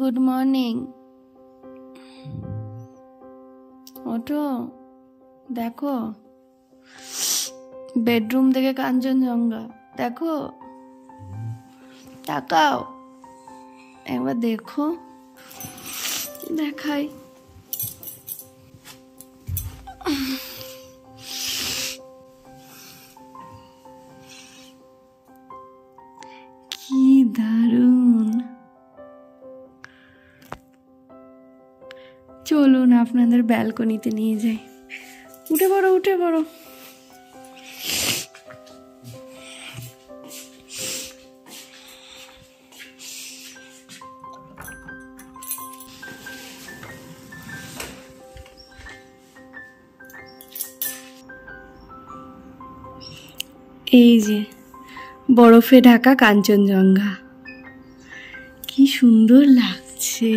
Good morning. ওঠো, দেখো bedroom থেকে কাঞ্চনজঙ্ঘা দেখো, তাকাও একবার, দেখো দেখাই। কি দারুণ! চলুন আপনাদের ব্যালকনিতে নিয়ে যাই। উঠে পড়ো, উঠে পড়ো। এই যে বরফে ঢাকা কাঞ্চনজঙ্ঘা, কি সুন্দর লাগছে।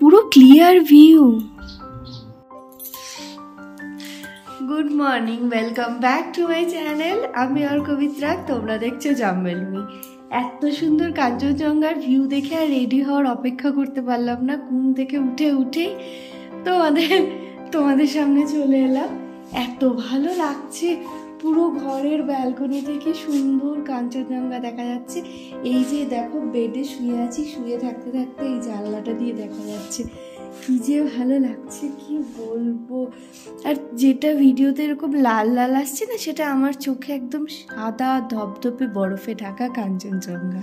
পুরো clear view. Good morning, welcome back to my channel. আমি আর কবিত্রা, তোমরা দেখছো জাম্বেলমি। এত সুন্দর কাঞ্চনজঙ্ঘার ভিউ দেখে আর রেডি হওয়ার অপেক্ষা করতে পারলাম না। ঘুম থেকে উঠে তোমাদের সামনে চলে এলাম। এত ভালো লাগছে, পুরো ঘরের ব্যালকনি থেকে সুন্দর কাঞ্চনজঙ্ঘা দেখা যাচ্ছে। এই যে দেখো, বেডে শুয়ে আছি, শুয়ে থাকতে থাকতে এই জানলাটা দিয়ে দেখা যাচ্ছে। কি যে ভালো লাগছে, কি বলবো। আর যেটা ভিডিওতে এরকম লাল লাল আসছে না, সেটা আমার চোখে একদম সাদা ধপধপে বরফে ঢাকা কাঞ্চনজঙ্ঘা।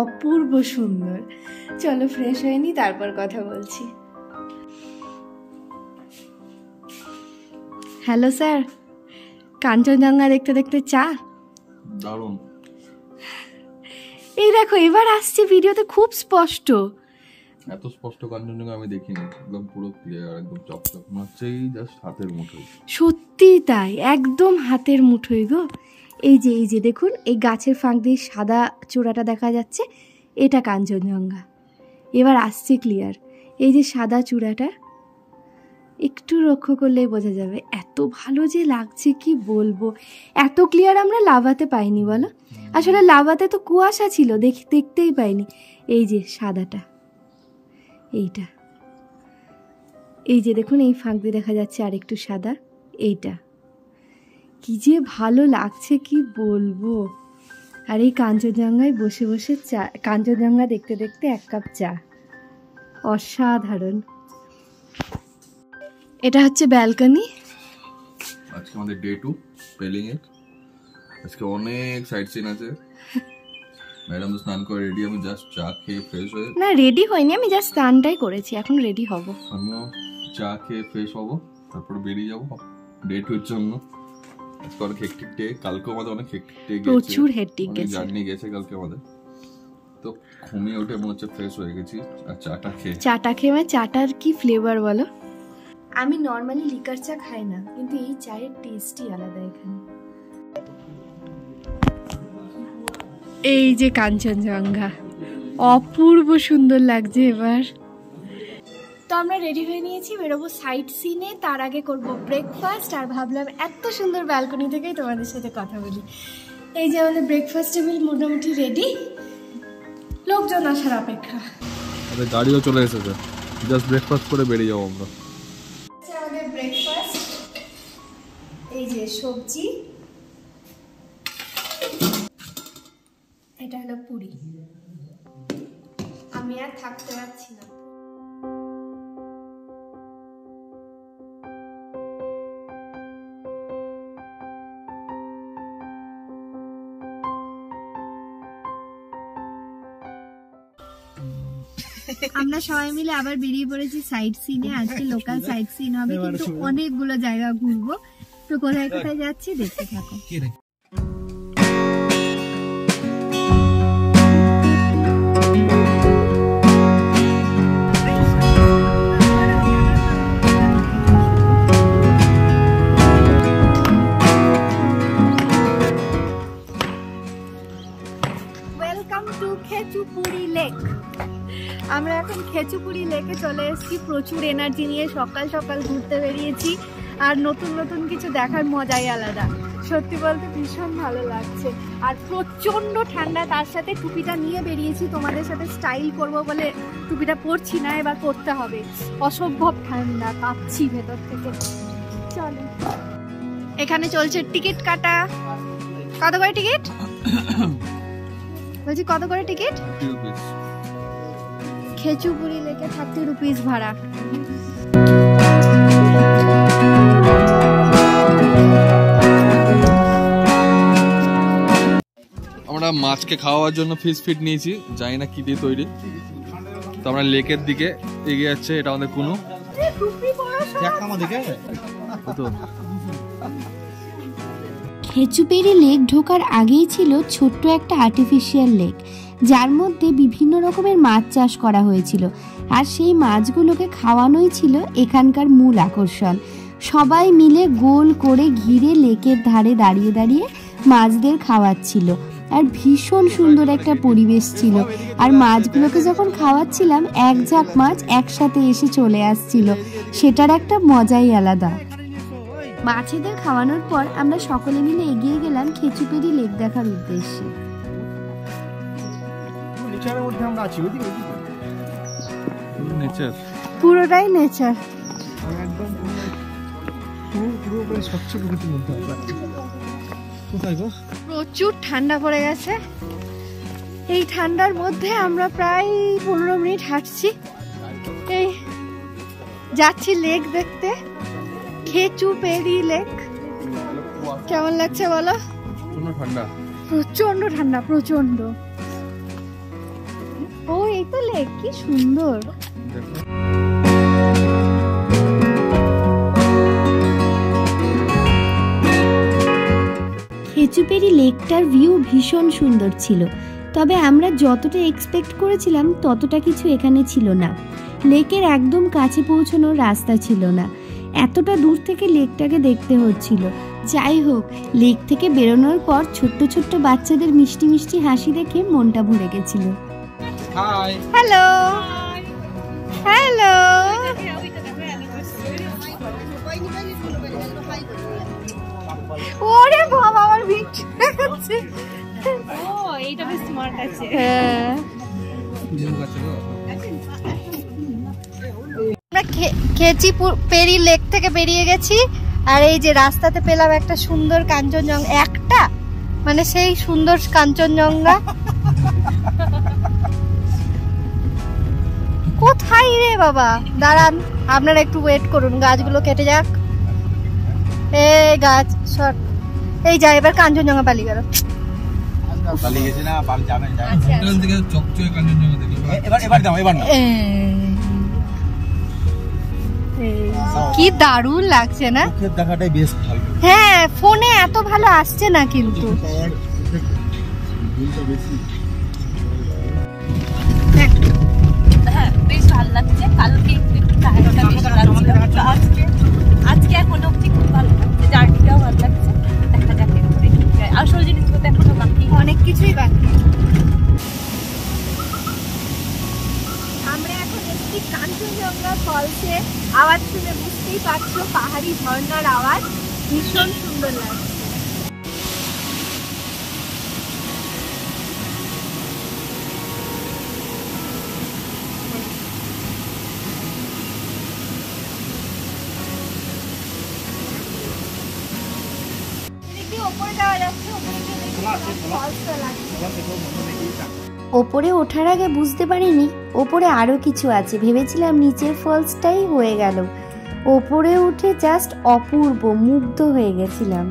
অপূর্ব সুন্দর। চলো ফ্রেশ হয়ে নি, তারপর কথা বলছি। হ্যালো স্যার, কাঞ্চনজঙ্ঘা দেখতে দেখতে চা? দারুণ। এই দেখো, এবার আসছে ভিডিওতে খুব স্পষ্ট। এত স্পষ্ট কাঞ্চনজঙ্ঘা আমি দেখিনি, একদম পুরো ক্লিয়ার, একদম চকচক, মনে হচ্ছে এই জাস্ট হাতের মুঠোয়। সত্যি তাই, একদম হাতের মুঠোয় গো। এই যে দেখুন, এই গাছের ফাঁক দিয়ে সাদা চূড়াটা দেখা যাচ্ছে, এটা কাঞ্চনজঙ্ঘা। এবার আসছে ক্লিয়ার। এই যে সাদা চূড়াটা একটু লক্ষ্য করলেই বোঝা যাবে। এত ভালো যে লাগছে, কি বলবো। এত ক্লিয়ার আমরা লাভাতে পাইনি, বলো। আসলে লাভাতে তো কুয়াশা ছিল, দেখতেই পাইনি। এই যে সাদাটা, এইটা, এই যে দেখুন, এই ফাঁক দিয়ে দেখা যাচ্ছে আর একটু সাদা। এইটা কি যে ভালো লাগছে, কি বলবো। আর এই কাঞ্চনজঙ্ঘায় বসে বসে চা, কাঞ্চনজঙ্ঘা দেখতে দেখতে এক কাপ চা, অসাধারণ। এটা হচ্ছে ব্যালকনি। আজকে আমাদের ডে 2 পেলিং এর। আজকে অনেক সাইট সিন আছে। ম্যাডাম তো স্নান করে রেডি, আমি জাস্ট চা খেয়ে ফ্রেশ হয়ে। না, রেডি হইনি, আমি জাস্ট স্নানটাই করেছি, এখন রেডি হব। আমিও চা খেয়ে ফ্রেশ হব, তারপর বেরিয়ে যাব ডে 2 এর জন্য। আজকে অনেক হেক্টিক ডে, কালকে আমাদের অনেক হেক্টিক ডে গেছে, প্রচুর হেক্টিক গেছে, জার্নি গেছে কালকে আমাদের। তো ঘুমিয়ে উঠে মনে হচ্ছে ফ্রেশ হয়ে গেছি। আর চাটা খেয়ে চাটার কি ফ্লেভার বলো। আমি নর্মালি লিকার চা খাই না, কিন্তু এই চায়ের টেস্টই আলাদা এখানে। এই যে কাঞ্চনজঙ্ঘা, অপূর্ব সুন্দর লাগছে এবার। তো আমরা রেডি হয়ে নিয়েছি, বেরোবো সাইট সিনে। তার আগে করব ব্রেকফাস্ট, আর ভাবলাম এত সুন্দর ব্যালকনি থেকেই তোমাদের সাথে কথা বলি। এই যে আমাদের ব্রেকফাস্ট টেবিল মোটামুটি রেডি, লোকজন আসার অপেক্ষা। আমাদের গাড়িও চলে এসেছে, জাস্ট ব্রেকফাস্ট করে বেরিয়ে যাবো আমরা। আমাদের ব্রেকফাস্ট, এই যে সবজি, এটা হলো পুরি। আমি আর থাকতে পারছি না। আমরা সবাই মিলে আবার বেরিয়ে পড়েছি সাইট সিনে। আজকে লোকাল সাইট সিন হবে, কিন্তু অনেকগুলো জায়গা ঘুরবো। তো কোথায় কোথায় যাচ্ছি দেখতে থাকো। Welcome to Khecheopalri lake. আমরা এখন খেচুপুরি লেকে চলে এসেছি। প্রচুর এনার্জি নিয়ে সকাল সকাল ঘুরতে বেরিয়েছি, আর নতুন নতুন কিছু দেখার মজাই আলাদা। সত্যি বলতে ভীষণ ভালো লাগছে। আর প্রচন্ড ঠান্ডা, তার সাথে টুপিটা নিয়ে বেরিয়েছি, তোমাদের সাথে স্টাইল করব বলে টুপিটা পরছি না, এবার করতে হবে। অসম্ভব ঠান্ডা, কাঁপছি ভেতর থেকে। চলো, এখানে চলছে টিকিট কাটা। কত করে টিকিট? বলছি কত করে টিকিট? খেচুপুরি লেকে 30 রুপিস ভাড়া। আমরা মাছকে খাওয়ার জন্য ফিশ ফিট নিয়েছি, জানি না কি দিয়ে তৈরি। তো আমরা লেকের দিকে এগিয়ে যাচ্ছে। এটা আমাদের কুনু। খেচুপেরি লেক ঢোকার আগেই ছিল ছোট্ট একটা আর্টিফিশিয়াল লেক, যার মধ্যে বিভিন্ন রকমের মাছ চাষ করা হয়েছিল। আর সেই মাছগুলোকে খাওয়ানোই ছিল এখানকার মূল আকর্ষণ। সবাই মিলে গোল করে ঘিরে লেকের ধারে দাঁড়িয়ে দাঁড়িয়ে মাছদের খাওয়াচ্ছিল। আর ভীষণ সুন্দর একটা পরিবেশ ছিল। আর মাছগুলোকে যখন খাওয়াচ্ছিলাম, এক ঝাঁক মাছ একসাথে এসে চলে আসছিল, সেটার একটা মজাই আলাদা। মাছেদের খাওয়ানোর পর আমরা সকলে মিলে এগিয়ে গেলাম খেচুপেরি লেক দেখার উদ্দেশ্যে। পুরোটাই নেচার, প্রচুর ঠান্ডা পড়ে গেছে। এই ঠান্ডার মধ্যে আমরা প্রায় 15 মিনিট হাঁটছি, এই যাচ্ছি লেক দেখতে। খেচুপেরি লেক কেমন লাগছে বলো? প্রচন্ড ঠান্ডা, প্রচন্ড। ও, এই তো লেক, কি সুন্দর। খেচুপেরি লেকটার ভিউ ভীষণ সুন্দর ছিল, তবে আমরা যতটা এক্সপেক্ট করেছিলাম ততটা কিছু এখানে ছিল না। লেকের একদম কাছে পৌঁছানোর রাস্তা ছিল না, এতটা দূর থেকে লেকটাকে দেখতে হচ্ছিল। যাই হোক, লেক থেকে বেরোনোর পর ছোট্ট ছোট্ট বাচ্চাদের মিষ্টি মিষ্টি হাসি দেখে মনটা ভরে গেছিল। হ্যালো হ্যালো, ওরে বাবা, আমার ভিডিও দেখাচ্ছে। ও, এইটা বেশ স্মার্ট আছে। হ্যাঁ, আমরা খেচুপেরি লেক থেকে বেরিয়ে গেছি। আর এই যে রাস্তাতে পেলাম একটা সুন্দর কাঞ্চনজঙ্ঘা, একটা মানে সেই সুন্দর কাঞ্চনজঙ্ঘা। কোথায় রে বাবা? দাঁড়ান, আপনারা একটু ওয়েট করুন, গাছগুলো কেটে যাক। এই গাছ শর্ট, এই যা, এবার কাঞ্চনজঙ্ঘা পালিয়ে গেল। কি দারুণ লাগছে না? হ্যাঁ, ফোনে এত ভালো আসছে না, কিন্তু বেশ ভালো লাগছে। কালকে একটু টায়ারটা বেশি লাগছিল, আজকে এখন অবধি খুব ভালো লাগছে। জার্নিটাও ভালো লাগছে। দেখা যাক এরপরে কি যায়। আসল জিনিসগুলো তো এখনো বাকি, অনেক কিছুই বাকি। আমরা এখন একটি কাঞ্চনজঙ্ঘা ফলসে, আওয়াজ শুনে বুঝতেই পারছো পাহাড়ি ঝর্ণার আওয়াজ, ভীষণ সুন্দর লাগছে। ওপরে ওঠার আগে বুঝতে পারিনি ওপরে আরো কিছু আছে, ভেবেছিলাম নিচের ফলসটাই হয়ে গেল। ওপরে উঠে জাস্ট অপূর্ব, মুগ্ধ হয়ে গেছিলাম।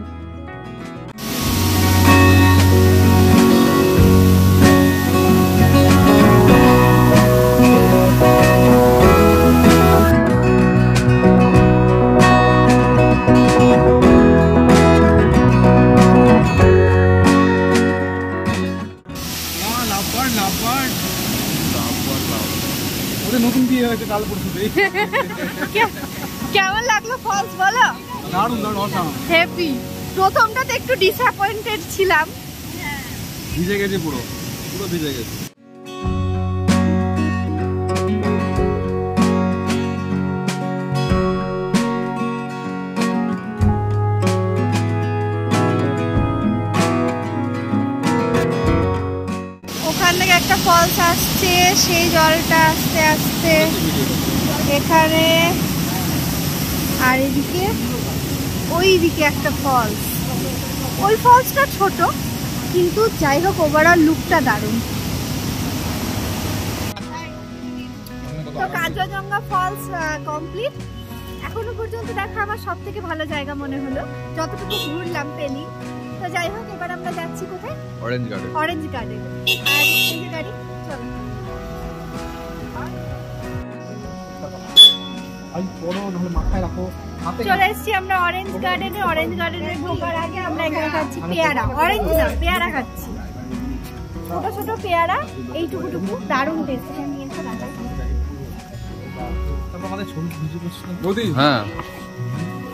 কেমন লাগলো ফলস বলো? দারুণ দারুণ, হ্যাপি। প্রথমটাতে একটু ডিসঅ্যাপয়েন্টেড ছিলাম, ভিজে গেছে, পুরো পুরো ভিজে গেছে। একটা ফলস আসছে, সেই জলটা আস্তে আস্তে এখানে, আর এদিকে ওই দিকে একটা ফলস। ওই ফলসটা ছোট, কিন্তু যাই হোক ওভারঅল লুকটা দারুণ। তো কাঞ্চনজঙ্ঘা ফলস কমপ্লিট। এখনো পর্যন্ত দেখা আমার সব থেকে ভালো জায়গা মনে হলো যতটুকু ঘুরলাম পেলিং। তো যাই হোক এবার আমরা যাচ্ছি কোথায়? Orange garden. Orange garden. আর এই যে গাড়ি, চলো। চলে এসছি আমরা অরেঞ্জ গার্ডেনে। অরেঞ্জ গার্ডেনে ঢোকার আগে আমরা এখানে খাচ্ছি পেয়ারা। অরেঞ্জ না, পেয়ারা খাচ্ছি, ছোট ছোট পেয়ারা, এইটুকুটুকু, দারুণ টেস্ট। হ্যাঁ,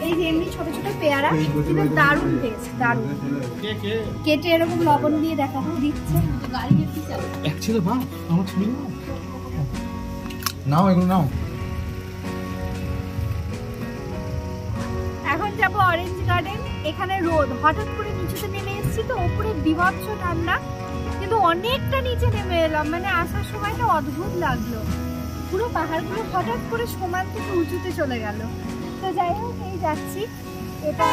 এই যে এমনি ছোট ছোট পেয়ারা, কিন্তু দারুণ টেস্ট, দারুণ। কেটে এরকম লবণ দিয়ে দেখা দিচ্ছে। নাও এগুলো নাও। এখন যাবো অরেঞ্জ গার্ডেন। এখানে রোদ, হঠাৎ করে নিচেতে নেমে এসেছি তো, উপরে বিভৎস ঠান্ডা, কিন্তু অনেকটা নিচে নেমে এলাম। মানে আসার সময়টা অদ্ভুত লাগলো, পুরো পাহাড়গুলো হঠাৎ করে সমান থেকে উঁচুতে চলে গেল। তো যাই হোক এই যাচ্ছি, এটা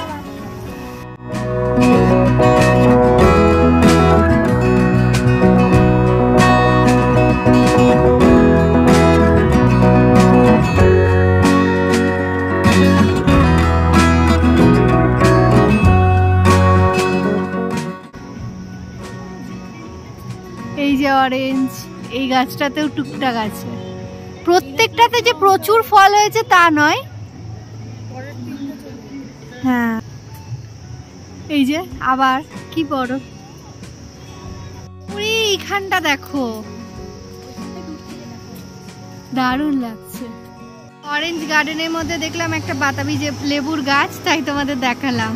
এই যে অরেঞ্জ, এই গাছটাতেও টুকটাক আছে। প্রত্যেকটাতে যে প্রচুর ফল হয়েছে তা নয়। হ্যাঁ, এই যে আবার কি বড়, এইখানটা দেখো, দারুণ লাগছে। অরেঞ্জ গার্ডেনের মধ্যে দেখলাম একটা বাতাবি লেবুর গাছ, তাই তোমাদের দেখালাম।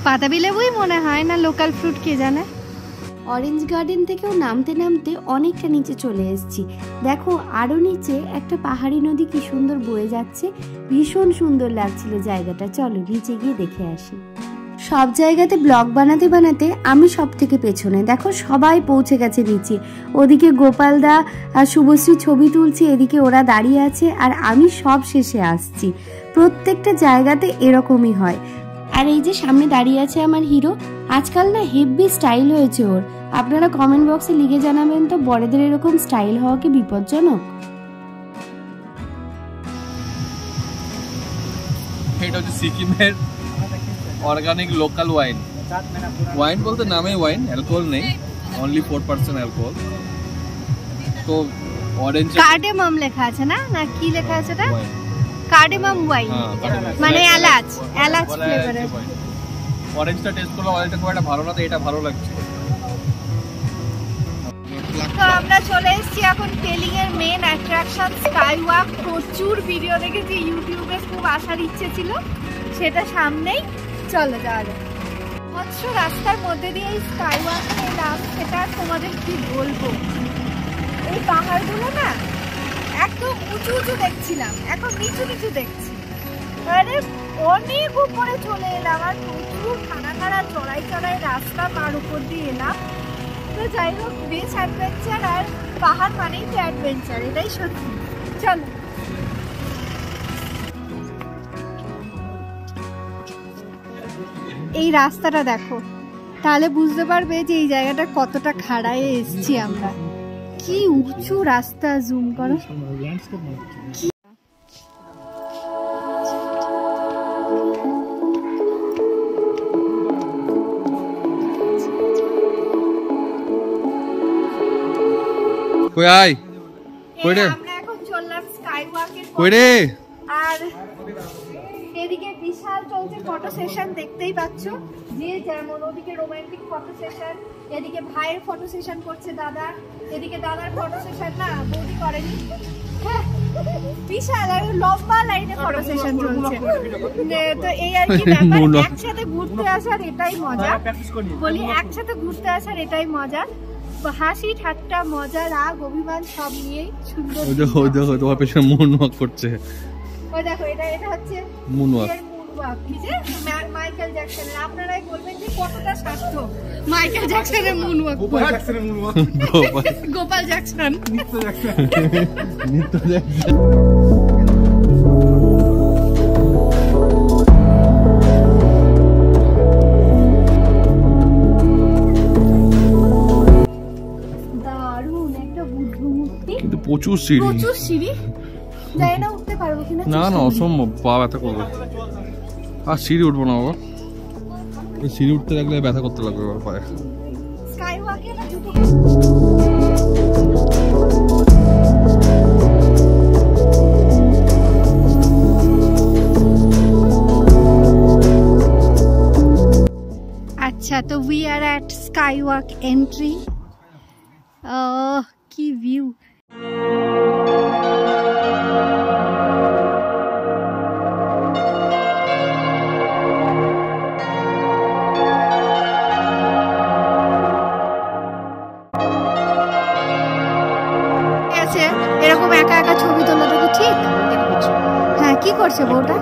বাতাবি লেবুই মনে হয়, না লোকাল ফ্রুট কে জানে। অরেঞ্জ গার্ডেন থেকেও নামতে নামতে অনেকটা নিচে চলে এসেছি। দেখো আরও নিচে একটা পাহাড়ি নদী কি সুন্দর বয়ে যাচ্ছে, ভীষণ সুন্দর লাগছিল জায়গাটা। চলো নিচে গিয়ে দেখে আসি। সব জায়গাতে ব্লগ বানাতে বানাতে আমি সব থেকে পেছনে। দেখো সবাই পৌঁছে গেছে নিচে। ওদিকে গোপালদা আর শুভশ্রী ছবি তুলছে, এদিকে ওরা দাঁড়িয়ে আছে, আর আমি সব শেষে আসছি। প্রত্যেকটা জায়গাতে এরকমই হয়। আর এই যে সামনে দাঁড়িয়ে আছে আমার হিরো, আজকাল না হেভি স্টাইল হয়েছে ওর। আপনারা কমেন্ট বক্সে লিখে জানাবেন তো, বড়দের এরকম স্টাইল হওয়া কি বিপজ্জনক? এটা হচ্ছে সিকিমের অর্গানিক লোকাল ওয়াইন। ওয়াইন বলতে নামে ওয়াইন, অ্যালকোহল নেই, অনলি 4% অ্যালকোহল। তো অরেঞ্জ কার্ডেমাম লেখা আছে না, না কি লেখা আছে এটা? কার্ডেমাম ওয়াইন, মানে এলাচ, এলাচ ফ্লেভারের। অরেঞ্জটা টেস্ট করলাম, অরেঞ্জটা খুব একটা ভালো না, তো এটা ভালো লাগছে। তো আমরা চলে এসেছি এখন পেলিং এর মেন অ্যাট্রাকশন স্কাই ওয়াক। প্রচুর ভিডিও দেখেছি ইউটিউবে, খুব আসার ইচ্ছে ছিল, সেটা সামনেই। চলো যাওয়া যাক। অথচ রাস্তার মধ্যে দিয়ে এই স্কাই ওয়াক এলাম, সেটা তোমাদের কি বলবো। এই পাহাড়গুলো না একদম উঁচু উঁচু দেখছিলাম, এখন নিচু নিচু দেখছি। আরে অনেক উপরে চলে এলাম, আর প্রচুর খাড়া খাড়া চড়াই চড়াই রাস্তা, তার উপর দিয়ে এলাম। তো যাই হোক, বেশ অ্যাডভেঞ্চার, আর পাহাড় মানেই তো অ্যাডভেঞ্চার, এটাই সত্যি। চলো এই রাস্তাটা দেখো, তাহলে বুঝতে পারবে যে এই জায়গাটা কতটা খাড়ায় এসছি আমরা। কি উঁচু রাস্তা, জুম করো। কই আই কই রে, আমরা এখন চললাম স্কাই ওয়াকের। কই রে? আর এদিকে বিশাল চলছে ফটো সেশন, দেখতেই পাচ্ছ। যে যেমন, ওদিকে রোমান্টিক ফটো সেশন, এদিকে ভাইয়ের ফটো সেশন করছে দাদা, এদিকে দাদার ফটো সেশন না বৌদি করেনি। বিশাল লম্বা লাইনে ফটো সেশন চলছে। তো এই আর কি ব্যাপার, একসাথে ঘুরতে আসার এটাই মজা। বলি একসাথে ঘুরতে আসার এটাই মজা। হাসি ঠাট্টা, মজা, রাগ, অভিমান সব নিয়েই সুন্দর। ওই দেখো তোমার পেছনে মুন ওয়াক করছে। ওই দেখো, এটা হচ্ছে মুন ওয়াক। কি যে মাইকেল জ্যাকসনের, আপনারাই বলবেন যে কতটা স্বাস্থ্য মাইকেল জ্যাকসনের মুনওয়াক, গোপাল জ্যাকসন, নিত্য জ্যাকসন। প্রচুর সিঁড়ি, যাই না উঠতে পারবো কিনা, না না অসম্ভব, পা ব্যথা করবে। আর সিঁড়ি উঠবো না বাবা, এই সিঁড়ি উঠতে লাগলে ব্যথা করতে লাগবে পায়ে। আচ্ছা, তো we are at skywalk entry. কি ভিউ! এরকম একা একা ছবি তোলাটা কি ঠিক? হ্যাঁ, কি করছে বউটা?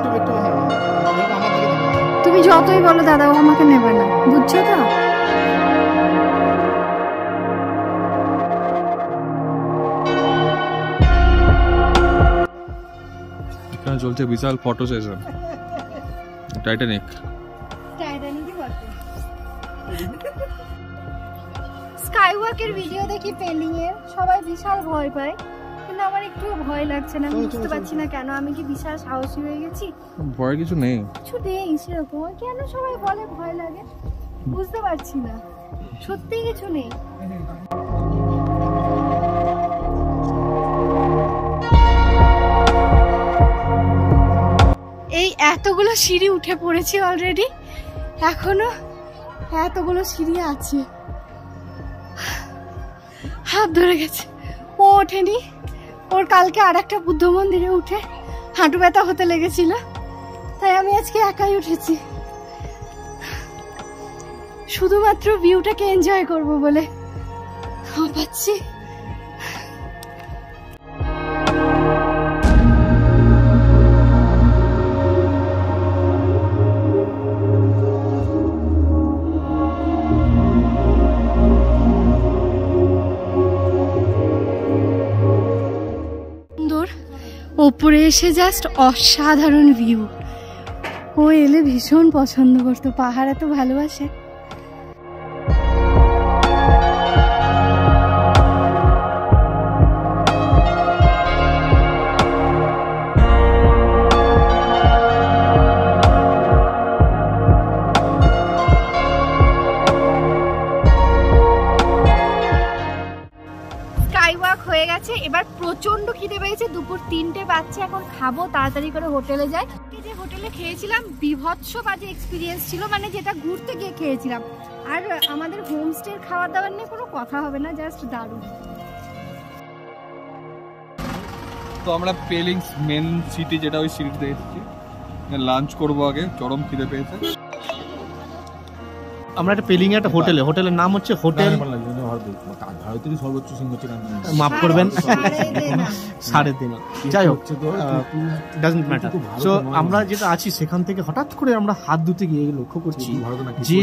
তুমি যতই বলো দাদা, ও আমাকে নেবে না, বুঝছো তো? এখানে চলছে বিশাল ফটো সেশন, টাইটানিক। স্কাইওয়াকের ভিডিও দেখি পেলিং এর, সবাই বিশাল ভয় পায়, কিন্তু আমার একটু ভয় লাগছে না। আমি বুঝতে পারছি না কেন, আমি কি বিশাল সাহসী হয়ে গেছি? ভয় কিছু নেই, কিছু নেই সেরকম, কেন সবাই বলে ভয় লাগে বুঝতে পারছি না, সত্যি কিছু নেই। এই এতগুলো সিঁড়ি উঠে পড়েছি অলরেডি, এখনো এতগুলো সিঁড়ি আছে, হাত ধরে গেছে। ও ওঠেনি, ওর কালকে আর একটা বুদ্ধ মন্দিরে উঠে হাঁটু ব্যথা হতে লেগেছিল, তাই আমি আজকে একাই উঠেছি, শুধুমাত্র ভিউটাকে এনজয় করব বলে। পাচ্ছি ওপরে এসে জাস্ট অসাধারণ ভিউ। ও এলে ভীষণ পছন্দ করতো, পাহাড় এত ভালোবাসে। হয়ে গেছে, এবার প্রচন্ড খিদে পেয়েছে, দুপুর 3টে বাজছে, এখন খাবো, তাড়াতাড়ি করে হোটেলে যাই। যে হোটেলে খেয়েছিলাম বিভৎস বাজে এক্সপিরিয়েন্স ছিল, মানে যেটা ঘুরতে গিয়ে খেয়েছিলাম। আর আমাদের হোমস্টের খাবার দাবার নিয়ে কোনো কথা হবে না, জাস্ট দারুণ। তো আমরা পেলিংস মেন সিটি, যেটা ওই সিটিতে এসেছি, লাঞ্চ করবো আগে, চরম খিদে পেয়েছে। আমরা একটা পেলিং একটা হোটেলে, হোটেলের নাম হচ্ছে হোটেল, মাফ করবেন 3.5, যাই হোক ডাজন্ট ম্যাটার। সো আমরা যেটা আছি সেখান থেকে হঠাৎ করে আমরা হাত ধুতে গিয়ে লক্ষ্য করছি যে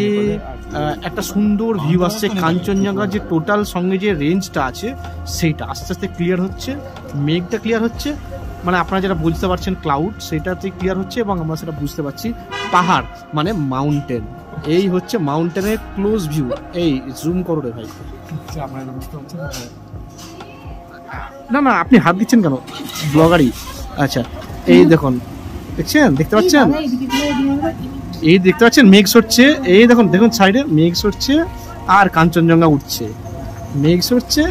একটা সুন্দর ভিউ আসছে, কাঞ্চনজঙ্ঘার যে টোটাল সঙ্গে যে রেঞ্জটা আছে সেইটা আস্তে আস্তে ক্লিয়ার হচ্ছে, মেঘটা ক্লিয়ার হচ্ছে, মানে আপনারা যেটা বুঝতে পারছেন ক্লাউড, সেটাতে ক্লিয়ার হচ্ছে, এবং আমরা সেটা বুঝতে পারছি পাহাড় মানে মাউন্টেন। এই হচ্ছে মাউন্টেনের ক্লোজ ভিউ। এই জুম করো রে ভাই। না না, আপনি হাত দিচ্ছেন কেন ব্লগারই? আচ্ছা, এই দেখুন, দেখছেন, দেখতে পাচ্ছেন, এই দেখতে পাচ্ছেন মেঘ সরছে, এই দেখুন দেখুন সাইডে মেঘ সরছে আর কাঞ্চনজঙ্ঘা উঠছে, মেঘ সরছে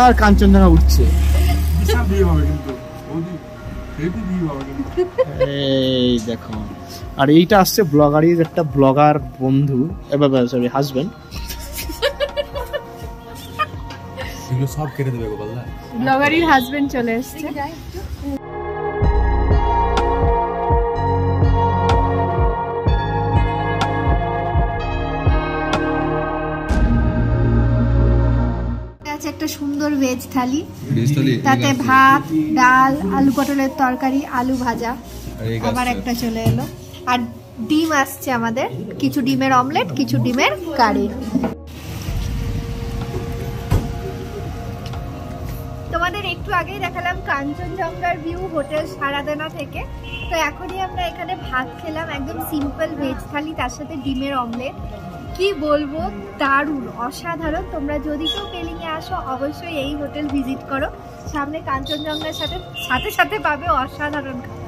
আর কাঞ্চনজঙ্ঘা উঠছে। এই দেখো, আর এইটা আসছে ব্লগারির একটা ব্লগার বন্ধু, সরি হাজবেন্ড, সব কেটে দেবে গোপাল দা। ব্লগারির হাজবেন্ড চলে এসেছে। একটা সুন্দর ভেজ থালি, তাতে ভাত, ডাল, আলু পটলের তরকারি, আলু ভাজা, আবার একটা চলে এলো, আর ডিম আসছে আমাদের, কিছু ডিমের অমলেট, কিছু ডিমের কারি। তোমাদের একটু আগেই দেখালাম কাঞ্চনজঙ্ঘার ভিউ হোটেল সারাদানা থেকে। তো এখনই আমরা এখানে ভাত খেলাম, একদম সিম্পল ভেজ থালি, তার সাথে ডিমের অমলেট। কি বলবো, দারুণ, অসাধারণ। তোমরা যদি কেউ পেলিংয়ে আসো অবশ্যই এই হোটেল ভিজিট করো। সামনে কাঞ্চনজঙ্ঘার সাথে সাথে সাথে পাবে অসাধারণ খাবার।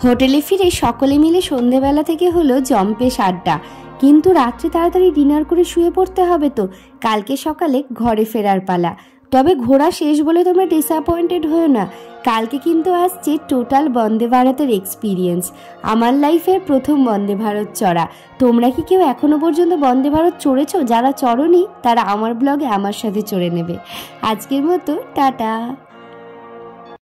হোটেলে ফিরে সকলে মিলে সন্ধেবেলা থেকে হলো জম্পেশ আড্ডা, কিন্তু রাত্রে তাড়াতাড়ি ডিনার করে শুয়ে পড়তে হবে, তো কালকে সকালে ঘরে ফেরার পালা। তবে ঘোরা শেষ বলে তোমরা ডিসঅ্যাপয়েন্টেড হয়েও না, কালকে কিন্তু আসছে টোটাল বন্দে ভারতের এক্সপিরিয়েন্স। আমার লাইফের প্রথম বন্দে ভারত চড়া। তোমরা কি কেউ এখনো পর্যন্ত বন্দে ভারত চড়েছো? যারা চড়োনি তারা আমার ব্লগে আমার সাথে চড়ে নেবে। আজকের মতো টাটা।